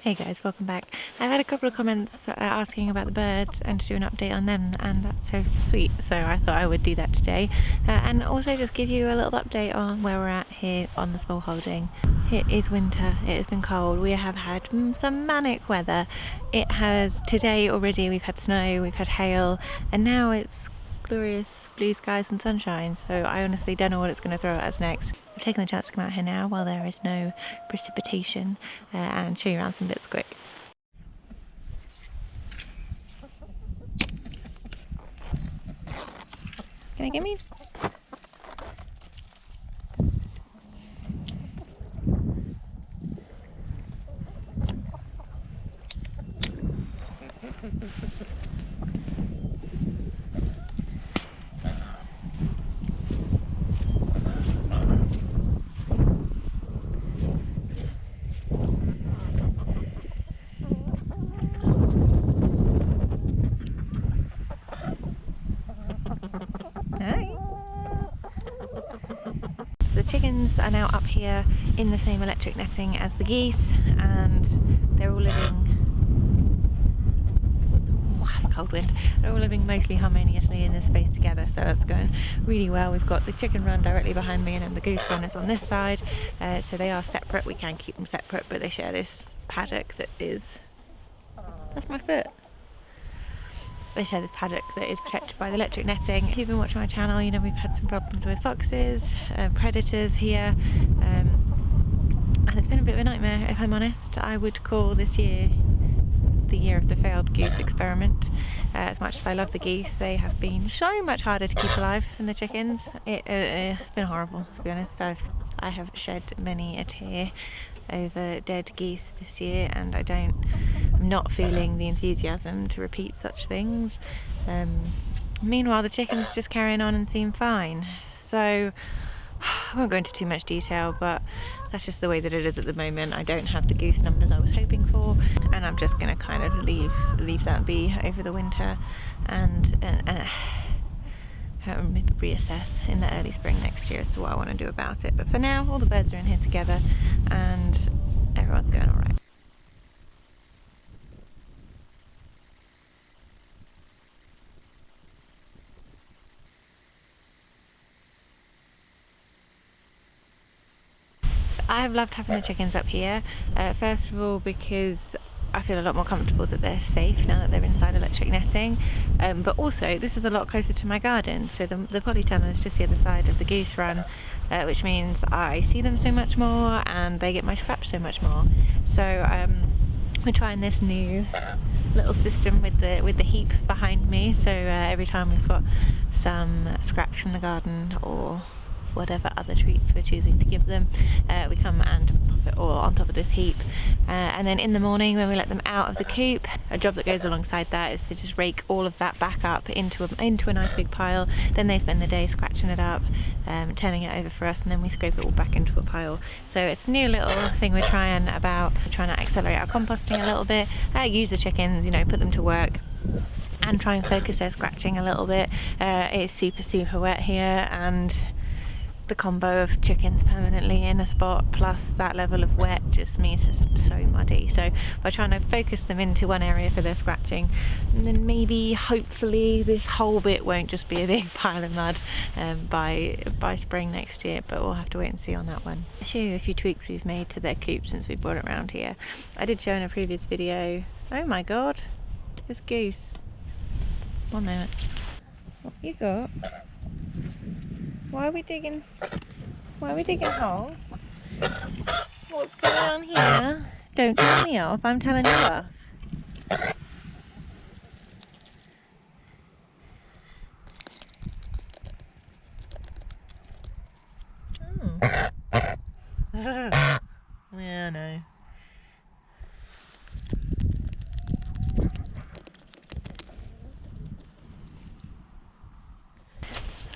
Hey guys, welcome back. I've had a couple of comments asking about the birds and to do an update on them, and that's so sweet, so I thought I would do that today. And also just give you a little update on where we're at here on the small holding. It is winter, it has been cold, we have had some manic weather. It has, today already we've had snow, we've had hail, and now it's glorious blue skies and sunshine, so I honestly don't know what it's going to throw at us next. I've taken the chance to come out here now while there is no precipitation and show you around some bits quick. Can I get me? The chickens are now up here in the same electric netting as the geese, and they're all living, it's cold wind, they're all living mostly harmoniously in this space together, so it's going really well. We've got the chicken run directly behind me and then the goose run is on this side, so they are separate. We can keep them separate, but they share this paddock that is, that's my foot. They share this paddock that is protected by the electric netting. If you've been watching my channel, you know we've had some problems with foxes, predators here, and it's been a bit of a nightmare, if I'm honest. I would call this year the year of the failed goose experiment. As much as I love the geese, they have been so much harder to keep alive than the chickens. It's been horrible, to be honest. I have shed many a tear over dead geese this year, and I'm not feeling the enthusiasm to repeat such things. Meanwhile, the chickens just carrying on and seem fine. So I won't go into too much detail, but that's just the way that it is at the moment. I don't have the goose numbers I was hoping for, and I'm just going to kind of leave that be over the winter and reassess in the early spring next year as to what I want to do about it. But for now, all the birds are in here together and everyone's going alright. I have loved having the chickens up here, first of all because I feel a lot more comfortable that they're safe now that they're inside electric netting, but also this is a lot closer to my garden, so the polytunnel is just the other side of the goose run, which means I see them so much more and they get my scraps so much more. So we're trying this new little system with the heap behind me, so every time we've got some scraps from the garden or whatever other treats we're choosing to give them, we come and pop it all on top of this heap, and then in the morning when we let them out of the coop, a job that goes alongside that is to just rake all of that back up into a nice big pile. Then they spend the day scratching it up, turning it over for us, and then we scrape it all back into a pile. So it's a new little thing we're trying to accelerate our composting a little bit, use the chickens, you know, put them to work and try and focus their scratching a little bit. It's super wet here, and the combo of chickens permanently in a spot plus that level of wet just means it's so muddy. So by trying to focus them into one area for their scratching, and then maybe hopefully this whole bit won't just be a big pile of mud by spring next year, but we'll have to wait and see on that one. I'll show you a few tweaks we've made to their coop since we brought it around here. I did show in a previous video, oh my god, this goose. One moment. What you got? Why are we digging holes? What's going on here? Don't tell me off, I'm telling you off. Yeah, no.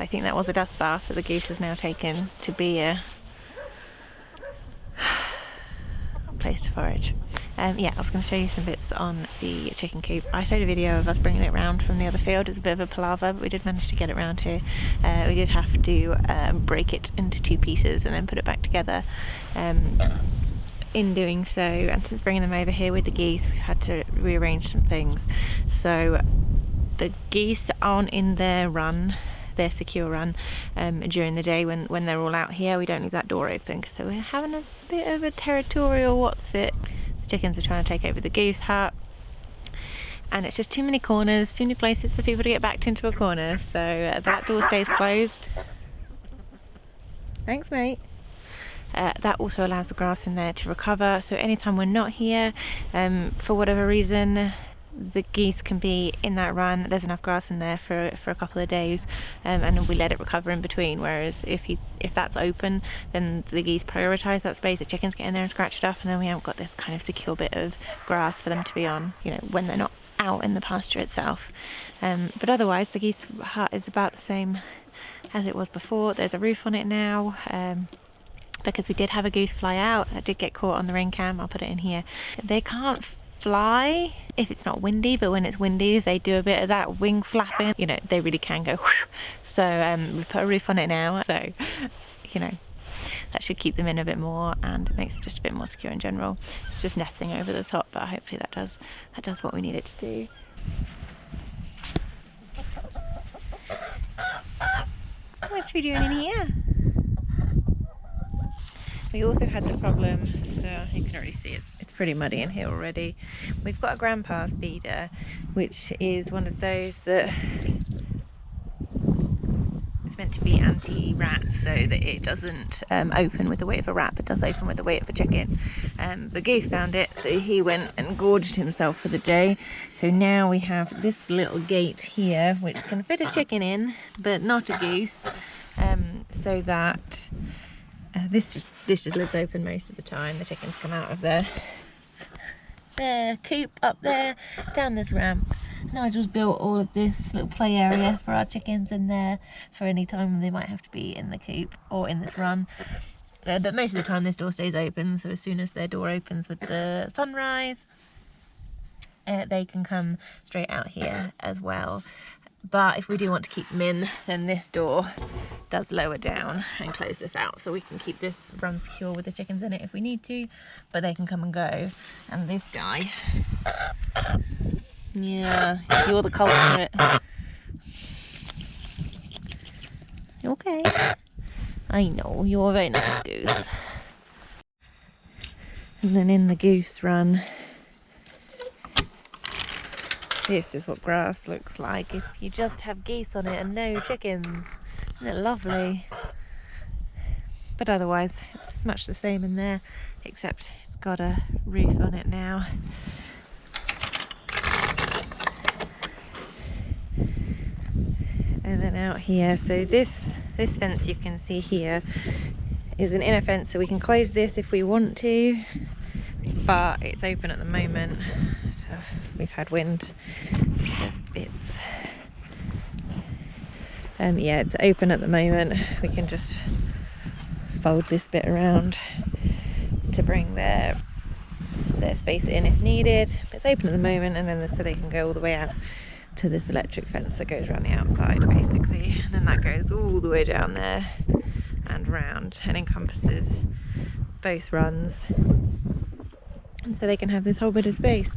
I think that was a dust bath that the goose has now taken to be a place to forage. Yeah, I was going to show you some bits on the chicken coop. I showed a video of us bringing it round from the other field. It was a bit of a palaver, but we did manage to get it round here. We did have to break it into two pieces and then put it back together. in doing so, and since bringing them over here with the geese, we've had to rearrange some things. So the geese aren't in their run, their secure run, during the day when they're all out here. We don't leave that door open, so we're having a bit of a territorial what's-it. The chickens are trying to take over the goose hut, and it's just too many corners, too many places for people to get backed into a corner, so that door stays closed. Thanks, mate. That also allows the grass in there to recover, so anytime we're not here, for whatever reason, the geese can be in that run. There's enough grass in there for a couple of days, and then we let it recover in between. Whereas if that's open, then the geese prioritise that space. The chickens get in there and scratch it up, and then we haven't got this kind of secure bit of grass for them to be on, you know, when they're not out in the pasture itself. But otherwise, the geese hut is about the same as it was before. There's a roof on it now. Because we did have a goose fly out. I did get caught on the ring cam. I'll put it in here. They can't fly if it's not windy, but when it's windy they do a bit of that wing flapping, you know, they really can go whoosh. So we put a roof on it now, so you know, that should keep them in a bit more, and it makes it just a bit more secure in general. It's just netting over the top, but hopefully that does what we need it to do. What's we doing in here? We also had the problem, so you can already see it's pretty muddy in here already. We've got a grandpa's feeder, which is one of those that is meant to be anti-rat, so that it doesn't open with the weight of a rat, but does open with the weight of a chicken. The goose found it, so he went and gorged himself for the day. So now we have this little gate here, which can fit a chicken in, but not a goose, so that this just lives open most of the time. The chickens come out of their coop up there, down this ramp. Nigel's built all of this little play area for our chickens in there for any time they might have to be in the coop or in this run. But most of the time this door stays open, so as soon as their door opens with the sunrise, they can come straight out here as well. But if we do want to keep them in, then this door does lower down and close this out, so we can keep this run secure with the chickens in it if we need to, but they can come and go. And this guy, yeah, you're the culprit. Okay, I know, you're a very nice goose. And then in the goose run, this is what grass looks like if you just have geese on it and no chickens. Isn't it lovely? But otherwise it's much the same in there, except it's got a roof on it now. And then out here, so this fence you can see here is an inner fence, so we can close this if we want to, but it's open at the moment. So we've had wind, there's bits. Yeah, it's open at the moment. We can just fold this bit around to bring their space in if needed. It's open at the moment, and then so they can go all the way out to this electric fence that goes around the outside basically, and then that goes all the way down there and round and encompasses both runs, and so they can have this whole bit of space.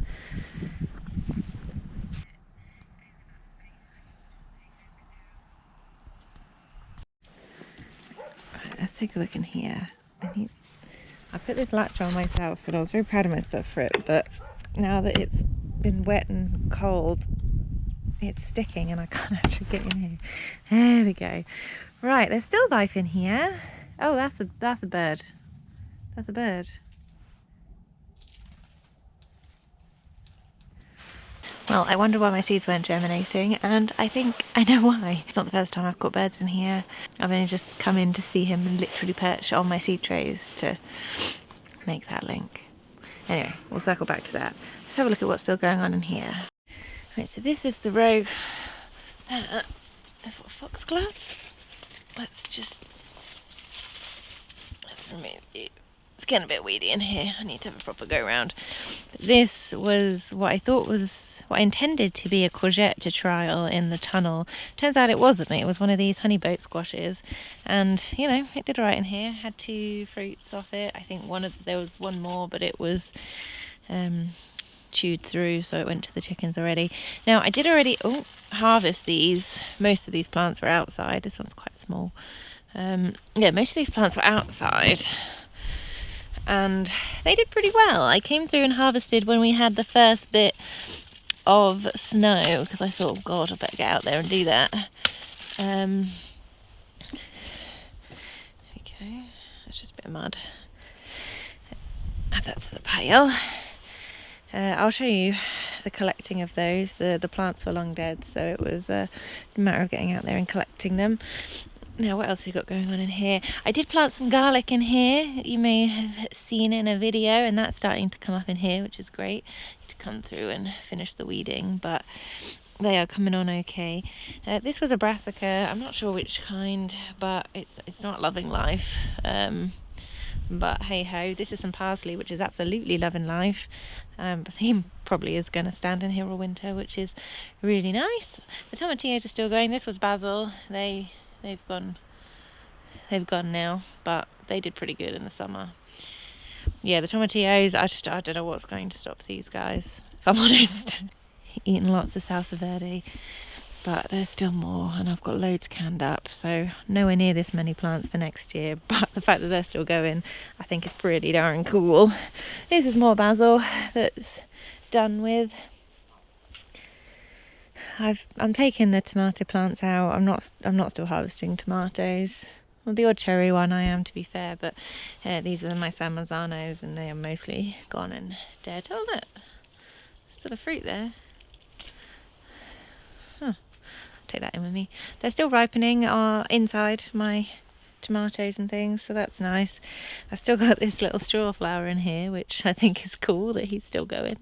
Let's take a look in here. I put this latch on myself and I was very proud of myself for it, but now that it's been wet and cold, it's sticking and I can't actually get in here. There we go. Right, there's still life in here. Oh, that's a bird. That's a bird. Well, I wonder why my seeds weren't germinating, and I think I know why. It's not the first time I've caught birds in here. I've only just come in to see him literally perch on my seed trays to make that link. Anyway, we'll circle back to that. Let's have a look at what's still going on in here. Right, so this is the rogue. That's what, foxglove? Let's remove you. It's getting a bit weedy in here. I need to have a proper go round. This was what I thought was what I intended to be a courgette to trial in the tunnel. Turns out it wasn't. It was one of these honey boat squashes, and you know, it did alright in here. Had 2 fruits off it. I think there was one more, but it was chewed through, so it went to the chickens already. Now I did already harvest these. Most of these plants were outside. This one's quite small. Yeah, most of these plants were outside, and they did pretty well. I came through and harvested when we had the first bit of snow, because I thought, oh God, I better get out there and do that. Okay, that's just a bit of mud. Add that to the pile. I'll show you the collecting of those. The plants were long dead, so it was a matter of getting out there and collecting them. Now, what else have we got going on in here? I did plant some garlic in here. You may have seen in a video, and that's starting to come up in here, which is great. To come through and finish the weeding, but they are coming on okay. This was a brassica. I'm not sure which kind, but it's not loving life. But hey ho, this is some parsley, which is absolutely loving life. But he probably is going to stand in here all winter, which is really nice. The tomatillos are still going. This was basil. They've gone now, but they did pretty good in the summer. Yeah, the tomatillos, I don't know what's going to stop these guys, if I'm honest. Eating lots of salsa verde, but there's still more, and I've got loads canned up, so nowhere near this many plants for next year. But the fact that they're still going, I think is pretty darn cool. This is more basil that's done with. I'm taking the tomato plants out. I'm not still harvesting tomatoes. Well, the odd cherry one I am, to be fair, but these are my San Marzanos, and they are mostly gone and dead. Oh look, still a fruit there. Huh. Take that in with me. They're still ripening inside my tomatoes and things, so that's nice. I've still got this little straw flower in here, which I think is cool that he's still going.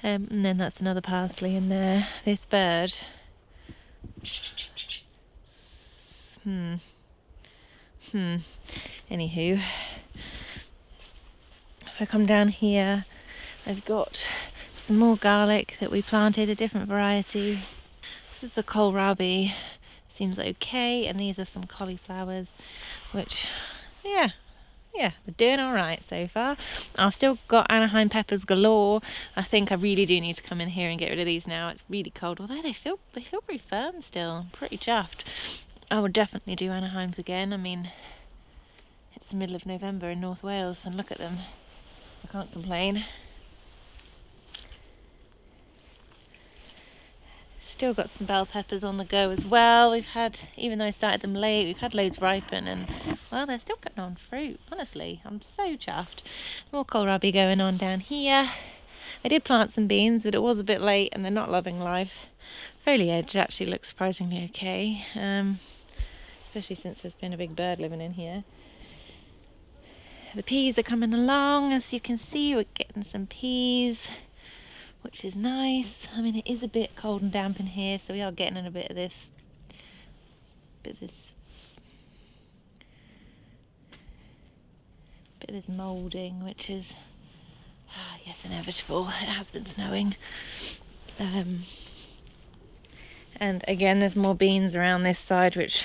And then that's another parsley in there. This bird. Anywho, if I come down here, I've got some more garlic that we planted, a different variety. This is the kohlrabi. Seems okay, and these are some cauliflowers, which, yeah, they're doing all right so far. I've still got Anaheim peppers galore. I think I really do need to come in here and get rid of these now. It's really cold, although they feel pretty firm still. I'm pretty chuffed. I would definitely do Anaheims again. I mean, it's the middle of November in North Wales, and look at them. I can't complain. Still got some bell peppers on the go as well. We've had, even though I started them late, we've had loads ripen, and well, they're still putting on fruit. Honestly, I'm so chuffed. More kohlrabi going on down here. I did plant some beans, but it was a bit late, and they're not loving life. Foliage actually looks surprisingly okay, especially since there's been a big bird living in here. The peas are coming along, as you can see. We're getting some peas, which is nice. I mean, it is a bit cold and damp in here, so we are getting in a bit of this moulding, which is, yes, inevitable. It has been snowing. And again, there's more beans around this side, which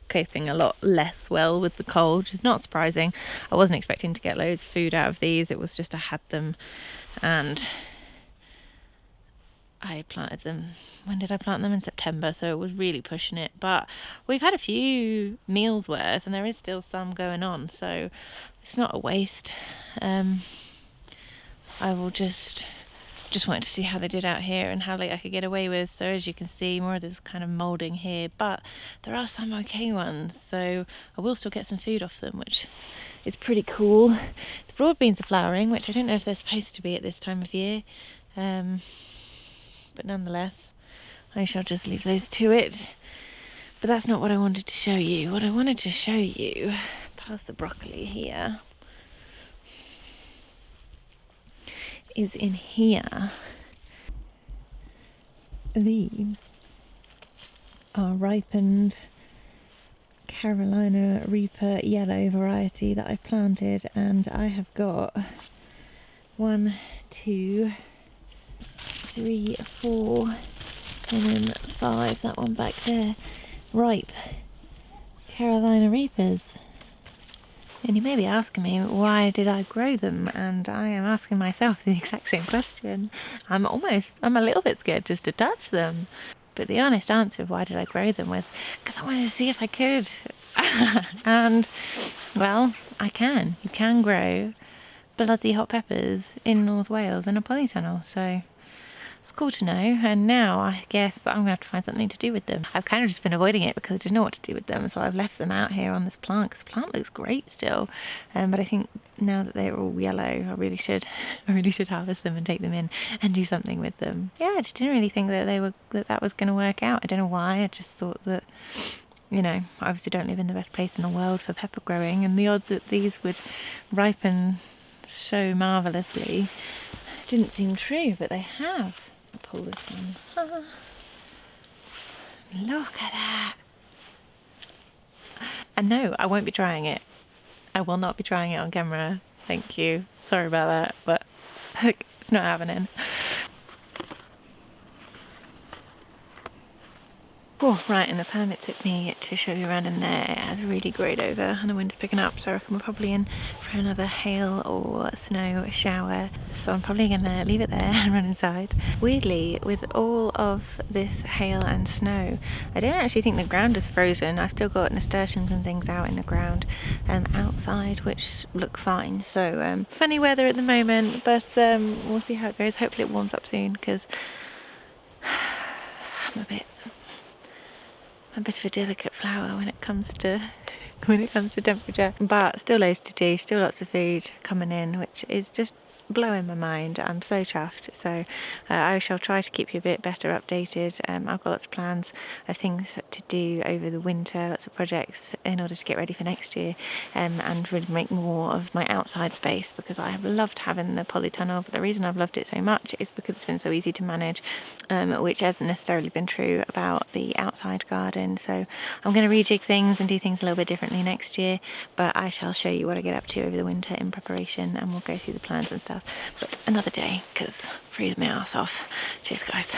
coping a lot less well with the cold, which is not surprising. I wasn't expecting to get loads of food out of these. It was just I had them, and I planted them. When did I plant them? In September, so it was really pushing it. But we've had a few meals worth, and there is still some going on, so it's not a waste. I will just wanted to see how they did out here and how late I could get away with. So as you can see, more of this kind of moulding here, but there are some okay ones, so I will still get some food off them, which is pretty cool. The broad beans are flowering, which I don't know if they're supposed to be at this time of year, but nonetheless I shall just leave those to it. But that's not what I wanted to show you. What I wanted to show you, past the broccoli here, is in here. These are ripened Carolina Reaper yellow variety that I've planted, and I have got 1, 2, 3, 4, and then 5, that one back there, ripe Carolina Reapers. And you may be asking me, why did I grow them? And I am asking myself the exact same question. I'm a little bit scared just to touch them. But the honest answer of why did I grow them was because I wanted to see if I could. And, well, I can. You can grow bloody hot peppers in North Wales in a polytunnel, so it's cool to know. And now I guess I'm going to have to find something to do with them. I've kind of just been avoiding it because I didn't know what to do with them, so I've left them out here on this plant because the plant looks great still. But I think now that they're all yellow, I really should harvest them and take them in and do something with them. Yeah, I just didn't really think that that was going to work out. I don't know why. I just thought that, you know, I obviously don't live in the best place in the world for pepper growing, and the odds that these would ripen so marvellously didn't seem true, but they have. I'll pull this one. Look at that. And no, I won't be trying it. I will not be trying it on camera. Thank you. Sorry about that, but it's not happening. Oh, right, and the time it took me to show you around in there, it has really greyed over and the wind's picking up, so I reckon we're probably in for another hail or snow shower. So I'm probably going to leave it there and run inside. Weirdly, with all of this hail and snow, I don't actually think the ground is frozen. I've still got nasturtiums and things out in the ground outside, which look fine. So funny weather at the moment, but we'll see how it goes. Hopefully it warms up soon, because I'm a bit of a delicate flower when it comes to temperature, but still loads to do, still lots of food coming in, which is just blowing my mind. I'm so chuffed. So I shall try to keep you a bit better updated. I've got lots of plans of things to do over the winter, lots of projects in order to get ready for next year, and really make more of my outside space, because I have loved having the polytunnel, but the reason I've loved it so much is because it's been so easy to manage, which hasn't necessarily been true about the outside garden. So I'm going to rejig things and do things a little bit differently next year, but I shall show you what I get up to over the winter in preparation, and we'll go through the plans and stuff, but another day, because freeze my ass off. Cheers guys.